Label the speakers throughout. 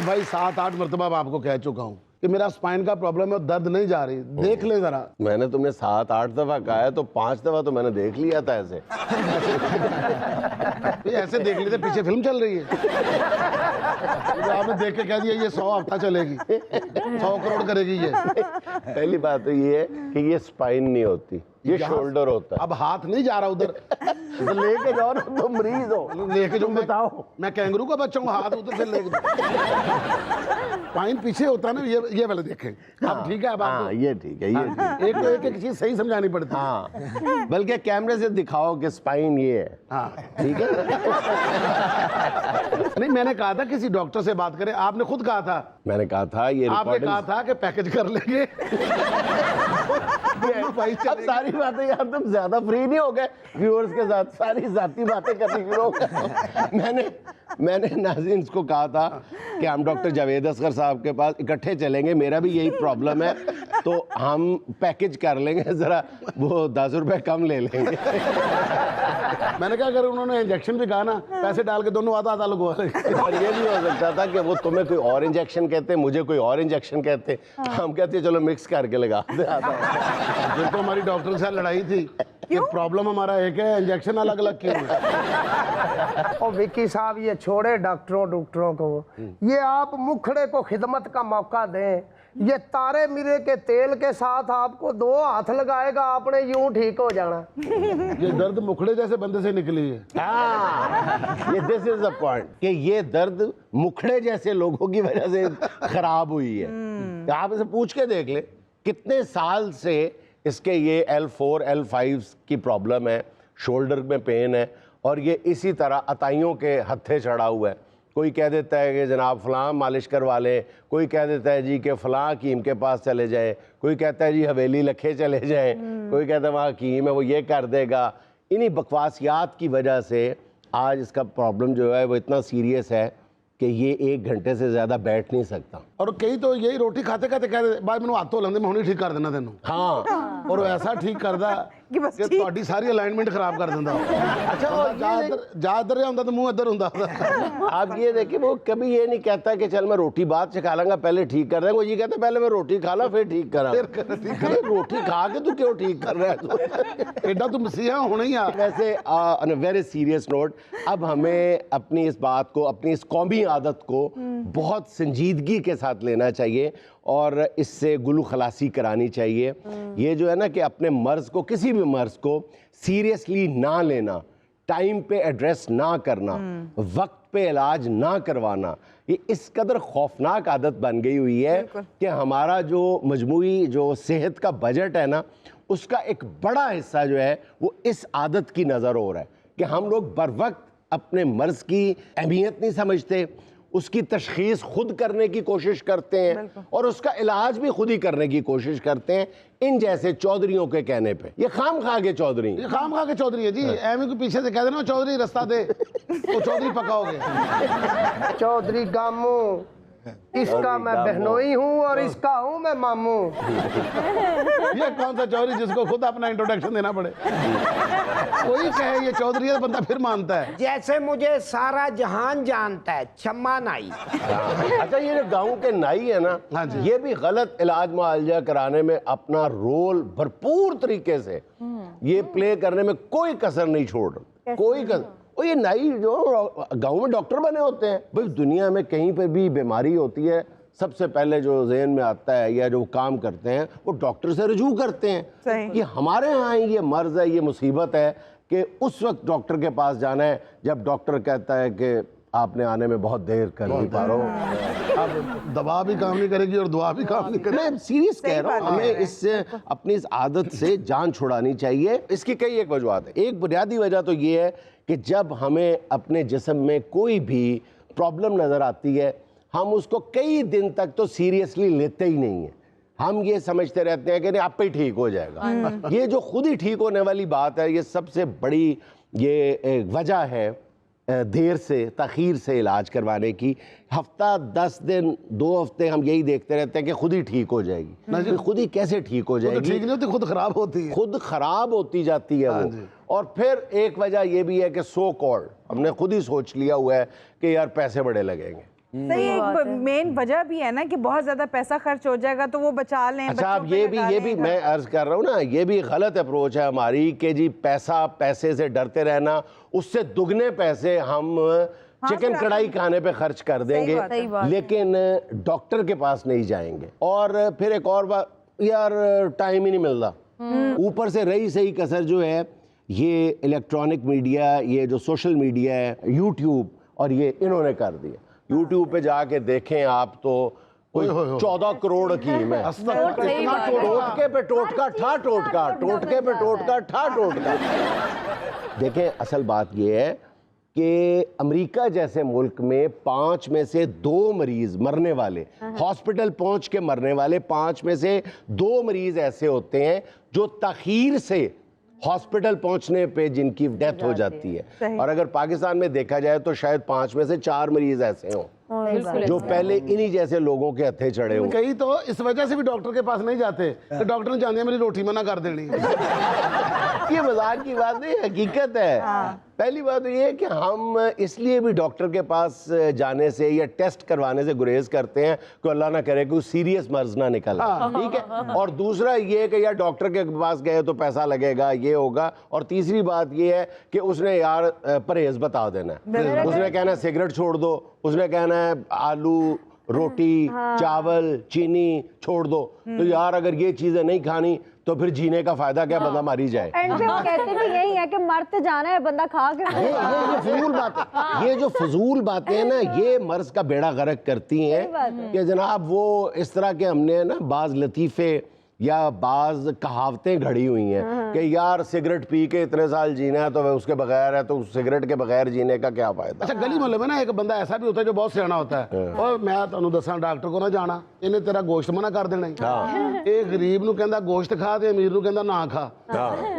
Speaker 1: بھائی 7-8 مرتبہ میں آپ کو کہہ چکا ہوں کہ میرا اسپائن کا پرابلم ہے، درد نہیں جا رہی، دیکھ لیں ذرا.
Speaker 2: میں نے تمہیں 7-8 دفعہ کہا ہے تو 5 دفعہ تو میں نے دیکھ لیا تھا ایسے.
Speaker 1: ایسے دیکھ لیتے، پیچھے فلم چل رہی ہے. آپ نے دیکھ کے کہہ دیا یہ 100 ہفتہ چلے گی، 100 کروڑ کرے گی. یہ
Speaker 2: پہلی بات تو یہ ہے کہ یہ اسپائن نہیں ہوتی، یہ شولڈر ہوتا ہے.
Speaker 1: اب ہاتھ نہیں جا رہا ادھر،
Speaker 2: لے کے جاؤ نا، تم مریض ہو.
Speaker 1: لے کے جو
Speaker 2: بتاؤ،
Speaker 1: میں کینگرو کا بچہ ہوں، ہاتھ ادھر سے لے کے اسپائن پیچھے ہوتا ہے نا. یہ پہلے دیکھیں. اب ٹھیک ہے، اب
Speaker 2: ہاں یہ ٹھیک ہے، یہ
Speaker 1: ایک تو ایک چیز صحیح سمجھانی پڑتی ہے.
Speaker 2: ہاں، بلکہ کیمرے سے دکھاؤ کہ اسپائن یہ ہے.
Speaker 1: ہاں
Speaker 2: ٹھیک ہے.
Speaker 1: نہیں، میں نے کہا تھا کسی ڈاکٹر سے بات کریں، آپ نے خود کہا تھا.
Speaker 2: میں نے کہا تھا یہ
Speaker 1: آپ نے کہا تھا کہ پیکج کر لیں گے.
Speaker 2: اب ساری باتیں یار تم زیادہ فری نہیں ہو گئے ویورز کے ساتھ، ساری ذاتی باتیں کرنی شروع ہو گئے. میں نے ناظرین کو کہا تھا کہ ہم ڈاکٹر جاوید اصغر صاحب کے پاس اکٹھے چلیں گے، میرا بھی یہی پرابلم ہے تو ہم پیکج کر لیں گے، ذرا وہ 10 روپے کم لے لیں گے.
Speaker 1: میں نے کہا اگر انہوں نے انجیکشن بھی کہا نا، پیسے ڈال کے دونوں آدھا لگوا لیں گے.
Speaker 2: اور یہ بھی ہو سکتا تھا کہ وہ تمہیں کوئی اور انجیکشن کہتے، مجھے کوئی اور انجیکشن کہتے، ہم کہتے چلو مکس کر کے لگا دے.
Speaker 1: جن کو ہماری ڈاکٹر سے لڑائی تھی کہ پرابلم ہمارا ایک ہے، انجیکشن الگ الگ کیوں ہے.
Speaker 3: اور وکی صاحب یہ چھوڑے ڈاکٹروں کو، یہ آپ مکھڑے کو خدمت کا موقع دیں. یہ تارے میرے کے تیل کے ساتھ آپ کو 2 ہاتھ لگائے گا، آپ نے یوں ٹھیک ہو جانا.
Speaker 1: یہ درد مکھڑے جیسے بندے سے نکلی ہے.
Speaker 2: ہاں، یہ دس از دا پوائنٹ کہ یہ درد مکھڑے جیسے لوگوں کی وجہ سے خراب ہوئی ہے. آپ اسے پوچھ کے دیکھ لیں کتنے سال سے اس کے یہ L4 L5 کی پرابلم ہے، شولڈر میں پین ہے، اور یہ اسی طرح عطائیوں کے ہتھے چڑھا ہوا ہے. کوئی کہہ دیتا ہے کہ جناب فلاں مالش کروا لیں، کوئی کہہ دیتا ہے جی کہ فلاں حکیم کے پاس چلے جائیں، کوئی کہتا ہے جی حویلی لکھے چلے جائیں، کوئی کہتا ہے وہاں حکیم ہے وہ یہ کر دے گا. انہی بکواسیات کی وجہ سے آج اس کا پرابلم جو ہے وہ اتنا سیریس ہے کہ یہ 1 گھنٹے سے زیادہ بیٹھ نہیں سکتا.
Speaker 1: اور کئی تو یہی روٹی کھاتے کھاتے کہہ دے بھائی مینوں ہاتھ دھو لیندے، میں ہونی ٹھیک کر دینا تینوں.
Speaker 2: ہاں،
Speaker 1: اور ایسا ٹھیک کردا کہ تہاڈی ساری الائنمنٹ خراب کر دیندا. اچھا جا ادھر ہوندا تو منہ ادھر ہوندا.
Speaker 2: آپ یہ دیکھیں وہ کبھی یہ نہیں کہتا کہ چل میں روٹی بعد سے کھا لوں گا پہلے ٹھیک کر دیں گے. وہ یہ کہتا ہے پہلے میں روٹی کھا لا پھر ٹھیک کرا. روٹی کھا کے تو کیوں ٹھیک کر رہا ہے؟
Speaker 1: ایڈا تو مسیحا ہونا ہی آ.
Speaker 2: ویسے آن اے ویری سیریس نوٹ، اب ہمیں اپنی اس بات کو، اپنی اس قومی عادت کو بہت سنجیدگی کے ساتھ لینا چاہیے اور اس سے گلو خلاصی کرانی چاہیے. یہ جو ہے نا کہ اپنے مرض کو، کسی بھی مرض کو سیریسلی نہ لینا، ٹائم پہ ایڈریس نہ کرنا، وقت پہ علاج نہ کروانا، یہ اس قدر خوفناک عادت بن گئی ہوئی ہے کہ ہمارا جو مجموعی جو صحت کا بجٹ ہے نا، اس کا ایک بڑا حصہ جو ہے وہ اس عادت کی نظر ہو رہا ہے کہ ہم لوگ بر وقت اپنے مرض کی اہمیت نہیں سمجھتے، اس کی تشخیص خود کرنے کی کوشش کرتے ہیں اور اس کا علاج بھی خود ہی کرنے کی کوشش کرتے ہیں ان جیسے چودھریوں کے کہنے پہ. یہ خام خواہ کے چودھری،
Speaker 1: یہ خام خواہ کے چودھری ہے جی. ایویں کو پیچھے سے کہہ دینا چودھری رستہ دے، وہ چودھری پکا ہو گیا.
Speaker 3: چودھری گاموں، اس کا میں بہنوئی ہوں اور اس کا ہوں میں ماموں.
Speaker 1: یہ کون سا چودھری جس کو خود اپنا انٹروڈکشن دینا پڑے؟ کوئی کہے یہ چودھری ہے بندہ پھر مانتا ہے.
Speaker 3: جیسے مجھے سارا جہان جانتا ہے، چھما نائی.
Speaker 2: اچھا یہ جو گاؤں کے نائی ہے نا، یہ بھی غلط علاج معالجہ کرانے میں اپنا رول بھرپور طریقے سے یہ پلے کرنے میں کوئی کسر نہیں چھوڑ رہا، کوئی کسر. اور یہ نائی جو گاؤں میں ڈاکٹر بنے ہوتے ہیں. بھائی دنیا میں کہیں پہ بھی بیماری ہوتی ہے، سب سے پہلے جو ذہن میں آتا ہے یا جو کام کرتے ہیں وہ ڈاکٹر سے رجوع کرتے ہیں. یہ ہمارے ہاں یہ مرض ہے، یہ مصیبت ہے کہ اس وقت ڈاکٹر کے پاس جانا ہے جب ڈاکٹر کہتا ہے کہ آپ نے آنے میں بہت دیر کر دی پارو.
Speaker 1: اب دوا بھی کام نہیں کرے گی اور دعا بھی کام نہیں کرے گی.
Speaker 2: میں سیریس کہہ رہا ہوں، ہمیں اس سے اپنی اس عادت سے جان چھڑانی چاہیے. اس کی کئی ایک وجوہات ہیں. ایک بنیادی وجہ تو یہ ہے کہ جب ہمیں اپنے جسم میں کوئی بھی پرابلم نظر آتی ہے ہم اس کو کئی دن تک تو سیریسلی لیتے ہی نہیں ہیں. ہم یہ سمجھتے رہتے ہیں کہ نہیں آپ پہ ہی ٹھیک ہو جائے گا. یہ جو خود ہی ٹھیک ہونے والی بات ہے، یہ سب سے بڑی یہ وجہ ہے دیر سے تاخیر سے علاج کروانے کی. ہفتہ 10 دن 2 ہفتے ہم یہی دیکھتے رہتے ہیں کہ خود ہی ٹھیک ہو جائے گی. خود ہی کیسے ٹھیک ہو جائے گی؟
Speaker 1: ٹھیک نہیں ہوتی، خود خراب ہوتی ہے.
Speaker 2: خود خراب ہوتی جاتی ہے وہ. اور پھر ایک وجہ یہ بھی ہے کہ سو کالڈ ہم نے خود ہی سوچ لیا ہوا ہے کہ یار پیسے بڑے لگیں گے.
Speaker 4: صحیح مین وجہ بھی ہے نا کہ بہت زیادہ پیسہ خرچ ہو جائے گا تو وہ بچا لیں.
Speaker 2: اچھا اب یہ بھی میں عرض کر رہا ہوں نا, یہ بھی غلط اپروچ ہے ہماری کہ جی پیسے سے ڈرتے رہنا, اس سے دگنے پیسے ہم چکن کڑھائی کھانے پہ خرچ کر دیں گے لیکن ڈاکٹر کے پاس نہیں جائیں گے. اور پھر ایک اور بات یار, ٹائم ہی نہیں ملتا. اوپر سے رہی صحیح کسر جو ہے یہ الیکٹرانک میڈیا, یہ جو سوشل میڈیا ہے, یوٹیوب, اور یہ انہوں نے کر دیا. یوٹیوب پہ جا کے دیکھیں آپ تو کوئی 14 کروڑ کی میں ٹوٹکے پہ ٹوٹکا ٹھا ٹوٹکا, ٹوٹکے پہ ٹوٹکا ٹھا ٹوٹکا. دیکھیں اصل بات یہ ہے کہ امریکہ جیسے ملک میں 5 میں سے 2 مریض مرنے والے, ہاسپٹل پہنچ کے مرنے والے 5 میں سے 2 مریض ایسے ہوتے ہیں جو تاخیر سے ہاسپٹل پہنچنے پہ جن کی ڈیتھ ہو جاتی ہے. اور اگر پاکستان میں دیکھا جائے تو شاید 5 میں سے 4 مریض ایسے ہوں جو پہلے انہی جیسے لوگوں کے ہتھے چڑھے ہوں.
Speaker 1: کئی تو اس وجہ سے بھی ڈاکٹر کے پاس نہیں جاتے کہ ڈاکٹر نے جانے میری روٹی منع کر دینی.
Speaker 2: یہ مذاق کی بات نہیں, حقیقت ہے. پہلی بات تو یہ ہے کہ ہم اس لیے بھی ڈاکٹر کے پاس جانے سے یا ٹیسٹ کروانے سے گریز کرتے ہیں کہ اللہ نہ کرے کوئی سیریس مرض نہ نکل, ٹھیک ہے. اور دوسرا یہ کہ یار ڈاکٹر کے پاس گئے تو پیسہ لگے گا, یہ ہوگا. اور تیسری بات یہ ہے کہ اس نے یار پرہیز بتا دینا ہے, اس نے کہنا ہے سگریٹ چھوڑ دو, اس نے کہنا ہے آلو روٹی چاول چینی چھوڑ دو. تو یار اگر یہ چیزیں نہیں کھانی تو پھر جینے کا فائدہ کیا, بندہ ماری جائے.
Speaker 5: اینڈ پہ وہ کہتے بھی یہی ہے کہ مرتے جانا ہے بندہ کھا کے.
Speaker 2: یہ فضول بات ہے, یہ جو فضول باتیں ہیں نا یہ مرض کا بیڑا غرق کرتی ہیں کہ جناب وہ اس طرح کے ہم نے نا بعض لطیفے یا بعض کہاوتیں گھڑی ہوئی ہیں کہ یار سگریٹ پی کے اتنے سال جینا ہے تو اس کے بغیر ہے, تو سگریٹ کے بغیر جینے کا کیا فائدہ.
Speaker 1: اچھا گلی محلے میں نا ایک بندہ ایسا بھی ہوتا ہے جو بہت سیانا ہوتا ہے, اور میں تانوں دساں ڈاکٹر کو نہ جانا, انہیں تیرا گوشت منع کر دینا. ایک غریب نو کہندا گوشت کھا تے امیر نو کہندا نہ کھا.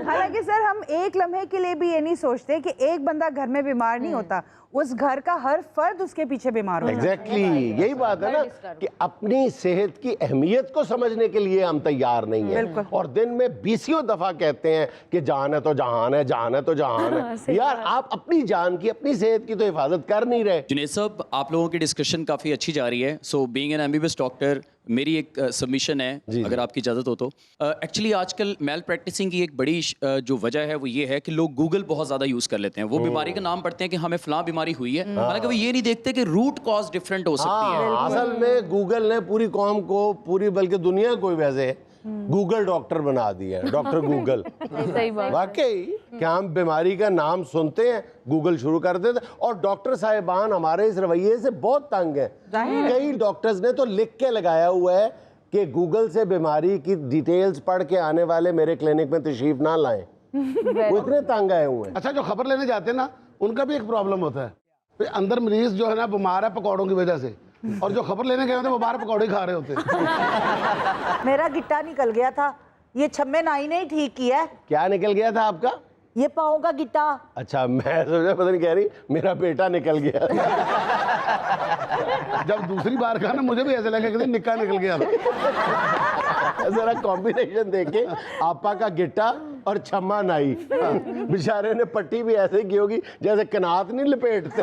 Speaker 4: حالانکہ سر ہم ایک لمحے کے لیے بھی یہ نہیں سوچتے کہ ایک بندہ گھر میں بیمار نہیں ہوتا, اس گھر کا ہر فرد اس کے پیچھے بیمار ہوتا ہے.
Speaker 2: ایگزیکٹلی یہی بات ہے نا کہ اپنی صحت کی اہمیت کو سمجھنے کے لیے ہم تیار نہیں ہیں, اور دن میں 20 دفعہ کہتے ہیں کہ جان ہے تو جہان ہے, جان ہے تو جہان ہے. یار آپ اپنی جان کی اپنی صحت کی تو حفاظت کر نہیں رہے.
Speaker 6: جنید صاحب آپ لوگوں کی ڈسکشن کافی اچھی جا رہی ہے. So being an MBBS doctor میری ایک سبمیشن ہے اگر آپ کی اجازت ہو تو. ایکچولی آج کل میل پریکٹسنگ کی ایک بڑی جو وجہ ہے وہ یہ ہے کہ لوگ گوگل بہت زیادہ یوز کر لیتے ہیں. وہ بیماری کا نام پڑھتے ہیں کہ ہمیں فلاں بیماری ہوئی ہے, حالانکہ وہ یہ نہیں دیکھتے کہ روٹ کاز ڈفرینٹ ہو سکتی ہے.
Speaker 2: اصل میں گوگل نے پوری قوم کو, پوری بلکہ دنیا کو ویسے گوگل ڈاکٹر بنا دیا ہے, ڈاکٹر گوگل. واقعی کہ ہم بیماری کا نام سنتے ہیں گوگل شروع کر دیتے, اور ڈاکٹر صاحبان ہمارے اس رویے سے بہت تنگ ہیں. کئی ڈاکٹرز نے تو لکھ کے لگایا ہوا ہے کہ گوگل سے بیماری کی ڈیٹیلز پڑھ کے آنے والے میرے کلینک میں تشریف نہ لائیں. وہ اتنے تنگ آئے ہوئے ہیں.
Speaker 1: اچھا جو خبر لینے جاتے ہیں نا ان کا بھی ایک پرابلم ہوتا ہے, اندر مریض جو ہے نا بیمار ہے پکوڑوں کی وجہ سے, اور جو خبر لینے گئے ہوتے ہیں وہ باہر پکوڑے کھا رہے ہوتے ہیں.
Speaker 7: میرا گٹا نکل گیا تھا, یہ چھمے نائی نے ہی ٹھیک کیا ہے.
Speaker 2: کیا نکل گیا تھا آپ کا؟
Speaker 7: یہ پاؤں کا گٹا.
Speaker 2: اچھا میں سوچا پتہ نہیں کہہ رہی میرا بیٹا نکل گیا.
Speaker 1: جب دوسری بار کہا نا مجھے بھی ایسے لگا کہ نکاح نکل گیا تھا.
Speaker 2: ذرا کمبینیشن دیکھیں, آپا کا گٹا اور چھما نائی. بیچارے نے پٹی بھی ایسے کی ہوگی جیسے کنات نہیں لپیٹتے.